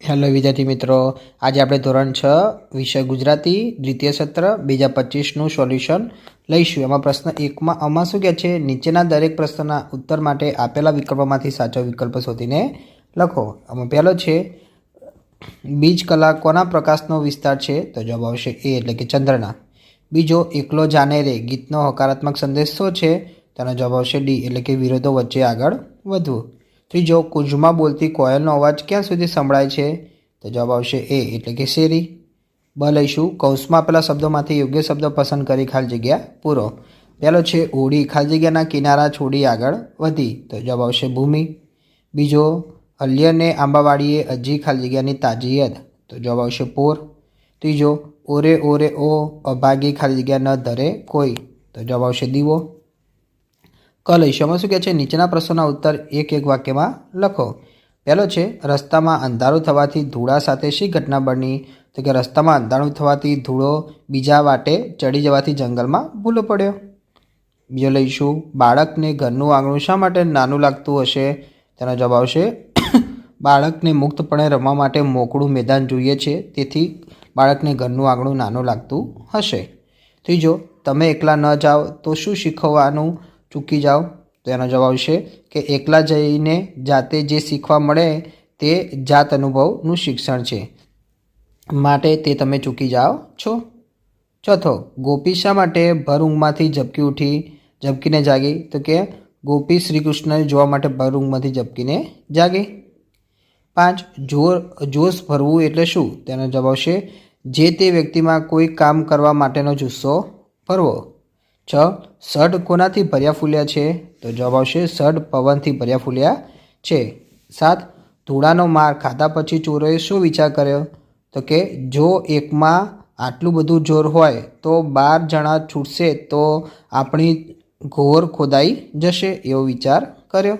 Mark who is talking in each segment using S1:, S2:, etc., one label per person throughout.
S1: Hello વિદ્યાર્થી મિત્રો, આજે આપણે ધોરણ 6 વિષય ગુજરાતી દ્વિતીય સત્ર 2025નું સોલ્યુશન લઈશું. એમાં પ્રશ્ન 1માં આમાં શું કહે છે? નીચેના દરેક પ્રશ્નના ઉત્તર માટે આપેલા વિકલ્પોમાંથી સાચો વિકલ્પ શોધીને લખો. આમાં પહેલો છે, બીજ કલા કોના પ્રકાશનો વિસ્તાર છે? તો જવાબ આવશે એ એટલે કે ચંદ્રના. બીજો, એકલો જાને રે ગીતનો હકારાત્મક સંદેશ શું છે? તેનો જવાબ આવશે ડી એટલે કે વિરોધો વચ્ચે આગળ વધવું. ત્રીજો, કુંજમાં બોલતી કોયલનો અવાજ ક્યાં સુધી સંભળાય છે? તો જવાબ આવશે એ એટલે કે શેરી. બ લઈશું, કૌંસમાં આપેલા શબ્દોમાંથી યોગ્ય શબ્દ પસંદ કરી ખાલી જગ્યા પૂરો. પહેલો છે, હોડી ખાલી જગ્યાના કિનારા છોડી આગળ વધી. તો જવાબ આવશે ભૂમિ. બીજો, હલ્યને આંબાવાડીએ હજી ખાલી જગ્યાની તાજીયત. તો જવાબ આવશે પોર. ત્રીજો, ઓરે ઓરે ઓ અભાગી ખાલી જગ્યા ન ધરે કોઈ. તો જવાબ આવશે દીવો. ક લઈશું, આમાં શું કહે છે? નીચેના પ્રશ્નોના ઉત્તર એક વાક્યમાં લખો. પહેલો છે, રસ્તામાં અંધારું થવાથી ધૂળા સાથે શી ઘટના બની? તો કે રસ્તામાં અંધારું થવાથી ધૂળો બીજા વાટે ચડી જવાથી જંગલમાં ભૂલો પડ્યો. બીજો લઈશું, બાળકને ઘરનું આંગણું શા માટે નાનું લાગતું હશે? તેનો જવાબ આવશે બાળકને મુક્તપણે રમવા માટે મોકળું મેદાન જોઈએ છે, તેથી બાળકને ઘરનું આંગણું નાનું લાગતું હશે. ત્રીજો, તમે એકલા ન જાઓ તો શું શીખવાનું ચૂકી જાઓ? તો એનો જવાબ આવશે કે એકલા જઈને જાતે જે શીખવા મળે તે જાત અનુભવનું શિક્ષણ છે, માટે તે તમે ચૂકી જાઓ છો. ચોથો, ગોપી શા માટે ભર ઊંઘમાંથી ઝબકીને જાગી? તો કે ગોપી શ્રી કૃષ્ણને જોવા માટે ભર ઊંઘમાંથી ઝબકીને જાગી. 5, જોશ ભરવું એટલે શું? તેનો જવાબ આવશે જે તે વ્યક્તિમાં કોઈ કામ કરવા માટેનો જુસ્સો ભરવો. 6, સઢ કોનાથી ભર્યા ફૂલ્યા છે? તો જવાબ આવશે સઢ પવનથી ભર્યા ફૂલ્યા છે. 7, ધૂળાનો માર ખાધા પછી ચોરોએ શું વિચાર કર્યો? તો કે જો એકમાં આટલું બધું જોર હોય તો 12 જણા છૂટશે તો આપણી ઘોર ખોદાઈ જશે, એવો વિચાર કર્યો.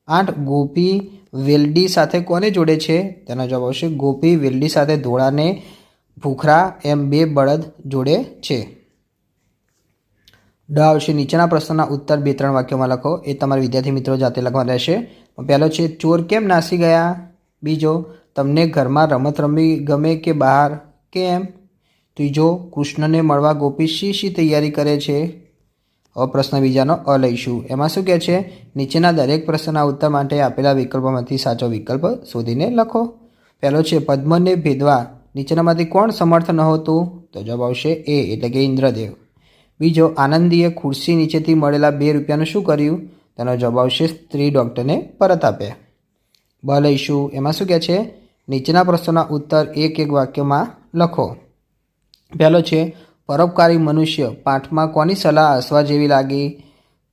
S1: 8, ગોપી વેલડી સાથે કોને જોડે છે? તેનો જવાબ આવશે ગોપી વેલડી સાથે ધોળાને ભૂખરા એમ 2 બળદ જોડે છે. ડ આવશે, નીચેના પ્રશ્નના ઉત્તર 2-3 વાક્યોમાં લખો. એ તમારા વિદ્યાર્થી મિત્રો જાતે લખવાના રહેશે. પહેલો છે, ચોર કેમ નાસી ગયા? બીજો, તમને ઘરમાં રમત રમવી ગમે કે બહાર, કેમ? ત્રીજો, કૃષ્ણને મળવા ગોપી શી તૈયારી કરે છે? હવે પ્રશ્ન બીજાનો અ લઈશું. એમાં શું કહે છે? નીચેના દરેક પ્રશ્નના ઉત્તર માટે આપેલા વિકલ્પોમાંથી સાચો વિકલ્પ શોધીને લખો. પહેલો છે, પદ્મને ભેદવા નીચેનામાંથી કોણ સમર્થ નહોતું? તો જવાબ આવશે એ એટલે કે ઇન્દ્રદેવ. બીજો, આનંદીએ ખુરશી નીચેથી મળેલા 2 રૂપિયાનું શું કર્યું? તેનો જવાબ આવશે સ્ત્રી ડૉક્ટરને પરત આપ્યા. બ લઈશું, એમાં શું કહે છે? નીચેના પ્રશ્નોના ઉત્તર એક વાક્યમાં લખો. પહેલો છે, પરોપકારી મનુષ્ય પાઠમાં કોની સલાહ હસવા જેવી લાગી?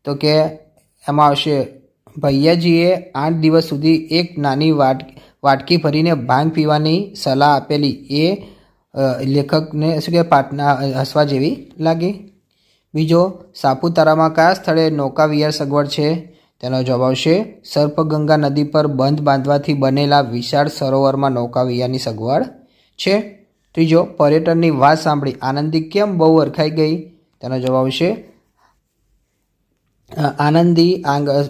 S1: તો કે એમાં આવશે ભૈયાજીએ 8 દિવસ સુધી એક નાની વાટકી ભરીને ભાંગ પીવાની સલાહ આપેલી એ લેખકને શું કે પાઠના હસવા જેવી લાગી. બીજો, સાપુતારામાં કયા સ્થળે નૌકા વિહાર સગવડ છે? તેનો જવાબ આવશે સર્પગંગા નદી પર બંધ બાંધવાથી બનેલા વિશાળ સરોવરમાં નૌકા વિહારની સગવડ છે. ત્રીજો, પર્યટનની વાત સાંભળી આનંદી કેમ બહુ હરખાઈ ગઈ? તેનો જવાબ આવશે આનંદી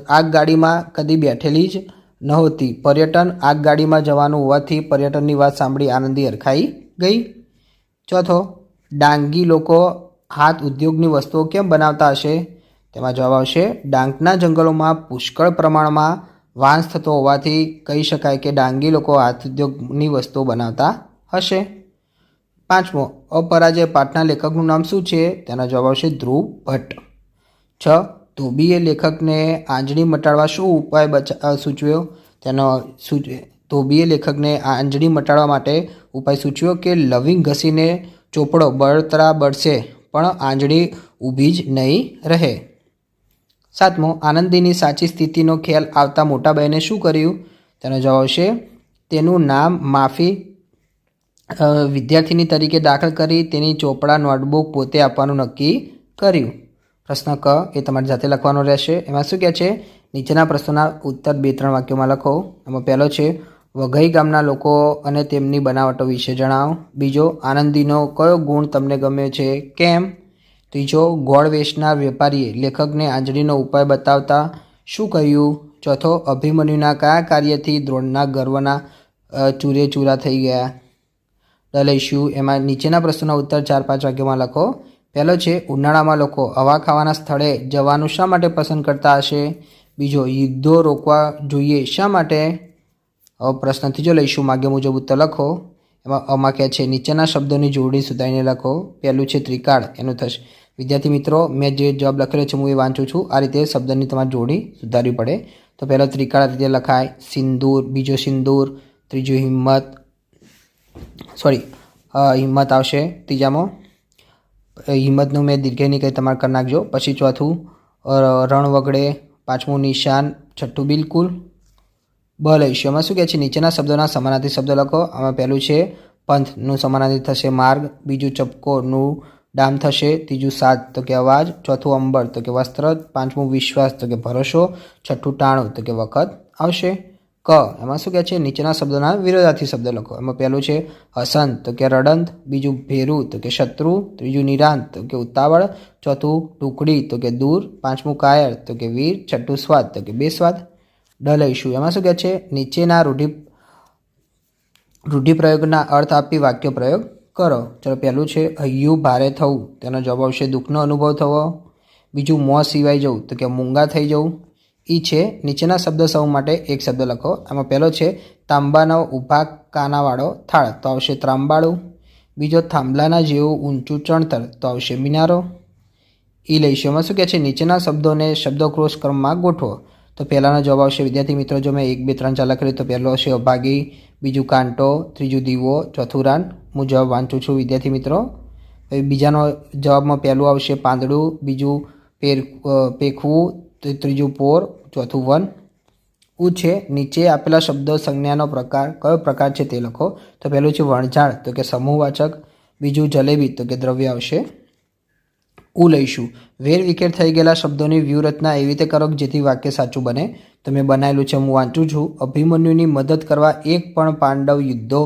S1: આગગાડીમાં કદી બેઠેલી જ નહોતી. પર્યટન આગગાડીમાં જવાનું હોવાથી પર્યટનની વાત સાંભળી આનંદી હરખાઈ ગઈ. ચોથો, ડાંગી લોકો હાથ ઉદ્યોગની વસ્તુઓ કેમ બનાવતા હશે? તેમાં જવાબ આવશે ડાંગના જંગલોમાં પુષ્કળ પ્રમાણમાં વાંસ થતો હોવાથી કહી શકાય કે ડાંગી લોકો હાથ ઉદ્યોગની વસ્તુઓ બનાવતા હશે. 5મો, અપરાજય પાઠના લેખકનું નામ શું છે? તેનો જવાબ આવશે ધ્રુવ ભટ્ટ. 6, ધોબીએ લેખકને આંજણી મટાડવા શું ઉપાય સૂચવ્યો? ધોબીએ લેખકને આંજણી મટાડવા માટે ઉપાય સૂચવ્યો કે લવિંગ ઘસીને ચોપડો બળતરા બળશે પણ આંજણી ઊભી જ નહીં રહે. 7મો, આનંદીની સાચી સ્થિતિનો ખ્યાલ આવતા મોટા બહેને શું કર્યું? તેનો જવાબ આવશે તેનું નામ માફી વિદ્યાર્થીની તરીકે દાખલ કરી તેની ચોપડા નોટબુક પોતે આપવાનું નક્કી કર્યું. પ્રશ્ન ક એ તમારી જાતે લખવાનો રહેશે. એમાં શું કહે છે? નીચેના પ્રશ્નોના ઉત્તર 2-3 વાક્યોમાં લખો. એમાં પહેલો છે, વઘઈ ગામના લોકો અને તેમની બનાવટો વિશે જણાવો. બીજો, આનંદીનો કયો ગુણ તમને ગમ્યો છે, કેમ? ત્રીજો, ગોળ વેચનાર વેપારીએ લેખકને આંજણીનો ઉપાય બતાવતા શું કહ્યું? ચોથો, અભિમન્યુના કયા કાર્યથી દ્રોણના ગર્વના ચૂરે ચૂરા થઈ ગયા. ડ લઈશું એમાં નીચેના પ્રશ્નોના ઉત્તર 4-5 વાક્યોમાં લખો. પહેલો છે ઉનાળામાં લોકો હવા ખાવાના સ્થળે જવાનું શા માટે પસંદ કરતા હશે. બીજો યુદ્ધો રોકવા જોઈએ શા માટે. હવે પ્રશ્ન ત્રીજો લઈશું માગ્યા મુજબ ઉત્તર લખો. એમાં આમાં કહે છે નીચેના શબ્દોની જોડી સુધારીને લખો. પહેલું છે ત્રિકાળ, એનું થશે. વિદ્યાર્થી મિત્રો, મેં જે જવાબ લખેલો છે હું એ વાંચું છું. આ રીતે શબ્દની તમારે જોડી સુધારવી પડે. તો પહેલો ત્રિકાળ આ રીતે લખાય સિંદૂર, બીજો સિંદૂર, ત્રીજું હિંમત, હિંમત આવશે ત્રીજામાં. હિંમતનું મેં દીર્ઘની કંઈ તમારે કરી નાખજો. પછી ચોથું રણ વગડે, પાંચમું નિશાન, છઠ્ઠું બિલકુલ. બ લઈશું. એમાં શું કહે છે નીચેના શબ્દોના સમાનાર્થી શબ્દ લખો. આમાં પહેલું છે પંથનું સમાનાર્થી થશે માર્ગ, બીજું ચપકોનું ડામ થશે, ત્રીજું સાજ તો કે અવાજ, ચોથું અંબર તો કે વસ્ત્ર, પાંચમું વિશ્વાસ તો કે ભરોસો, છઠ્ઠું ટાણું તો કે વખત આવશે. ક એમાં શું કહે છે નીચેના શબ્દોના વિરોધાર્થી શબ્દ લખો. એમાં પહેલું છે હસંત તો કે રડંત, બીજું ભેરું તો કે શત્રુ, ત્રીજું નિરાંત તો કે ઉતાવળ, ચોથું ટુકડી તો કે દૂર, પાંચમું કાયર તો કે વીર, છઠ્ઠું સ્વાદ તો કે બેસ્વાદ. ડ લઈશું. એમાં શું કહે છે નીચેના રૂઢિપ્રયોગના અર્થ આપી વાક્ય પ્રયોગ કરો. ચલો પહેલું છે હૈયું ભારે થવું, તેનો જવાબ આવશે દુઃખનો અનુભવ થવો. બીજું મોં સિવાય જવું તો કે મૂંગા થઈ જવું. ઈ છે નીચેના શબ્દ સમૂહ માટે એક શબ્દ લખો. આમાં પહેલો છે તાંબાનો ઊભા કાનાવાળો થાળ તો આવશે ત્રાંબાળું. બીજો થાંભલાના જેવું ઊંચું ચણતર તો આવશે મિનારો. ઈ લઈશું. એમાં શું કહે છે નીચેના શબ્દોને શબ્દકોશ ક્રમમાં ગોઠવો. તો પહેલાનો જવાબ આવશે વિદ્યાર્થી મિત્રો, જો મેં 1, 2, 3, 4 લખેલું તો પહેલો હશે અભાગી, બીજું કાંટો, ત્રીજું દીવો, ચોથું રાન. હું જવાબ વાંચું છું વિદ્યાર્થી મિત્રો. બીજાનો જવાબમાં પહેલું આવશે પાંદડું, બીજું પેખવું, ત્રીજું પોર, ચોથું વન. છે નીચે આપેલા શબ્દો સંજ્ઞાનો પ્રકાર કયો પ્રકાર છે તે લખો. તો પહેલું છે વણઝાડ તો કે સમૂહવાચક, બીજું જલેબી તો કે દ્રવ્ય આવશે. લઈશું. વેરવિખેર થઈ ગયેલા શબ્દોની વ્યૂહરચના એવી રીતે કરો જેથી વાક્ય સાચું બને. તો મેં બનાવેલું છે, હું વાંચું છું. અભિમન્યુની મદદ કરવા એક પણ પાંડવ યુદ્ધો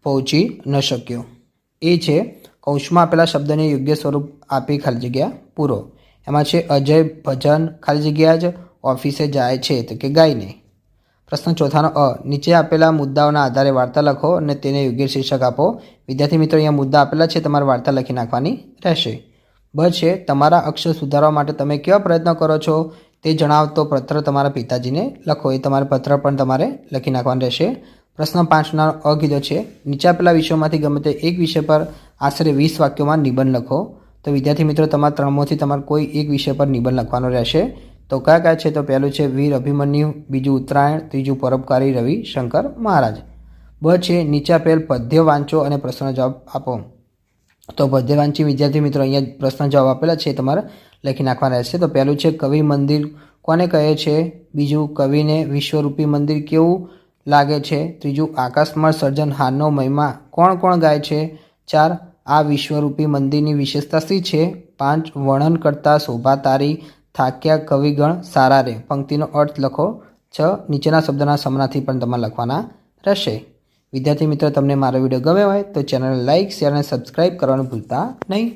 S1: પહોંચી ન શક્યો. એ છે કૌંસમાં આપેલા શબ્દને યોગ્ય સ્વરૂપ આપી ખાલી જગ્યા પૂરો. એમાં છે અજય ભજન ખાલી જગ્યા જ ઓફિસે જાય છે તો કે ગાયને. પ્રશ્ન ચોથાનો નીચે આપેલા મુદ્દાઓના આધારે વાર્તા લખો અને તેને યોગ્ય શીર્ષક આપો. વિદ્યાર્થી મિત્રો, અહીંયા મુદ્દા આપેલા છે, તમારે વાર્તા લખી નાખવાની રહેશે. બ છે તમારા અક્ષર સુધારવા માટે તમે કેવા પ્રયત્નો કરો છો તે જણાવતો પત્ર તમારા પિતાજીને લખો. એ તમારે પત્ર પણ તમારે લખી નાખવાનું રહેશે. પ્રશ્ન 5ના કીધો છે નીચે આપેલા વિષયોમાંથી ગમે તે એક વિષય પર આશરે 20 વાક્યોમાં નિબંધ લખો. તો વિદ્યાર્થી મિત્રો, તમારા ત્રણમાંથી તમારે કોઈ એક વિષય પર નિબંધ લખવાનો રહેશે. તો કયા છે? તો પહેલું છે વીર અભિમન્યુ, બીજું ઉત્તરાયણ, ત્રીજું પરોપકારી રવિ શંકર મહારાજ. બ છે નીચે આપેલ પદ્ય વાંચો અને પ્રશ્નનો જવાબ આપો. તો પદ્ય વાંચી વિદ્યાર્થી મિત્રો અહીંયા પ્રશ્ન જવાબ આપેલા છે તમારે લખી નાખવાના રહેશે. તો પહેલું છે કવિ મંદિર કોને કહે છે, બીજું કવિને વિશ્વરૂપી મંદિર કેવું લાગે છે, ત્રીજું આકાશમાં સર્જનહારનો મહિમા કોણ કોણ ગાય છે, 4 આ વિશ્વરૂપી મંદિરની વિશેષતા શી છે, 5 વર્ણન કરતા શોભા તારી થાક્યા કવિગણ સારા રે. પંક્તિનો અર્થ લખો. 6 નીચેના શબ્દના સમાનાર્થી પણ તમારે લખવાના રહેશે. વિદ્યાર્થી મિત્રો, તમને મારો વિડીયો ગમે હોય તો ચેનલને લાઇક, શેર અને સબસ્ક્રાઈબ કરવાનું ભૂલતા નહીં.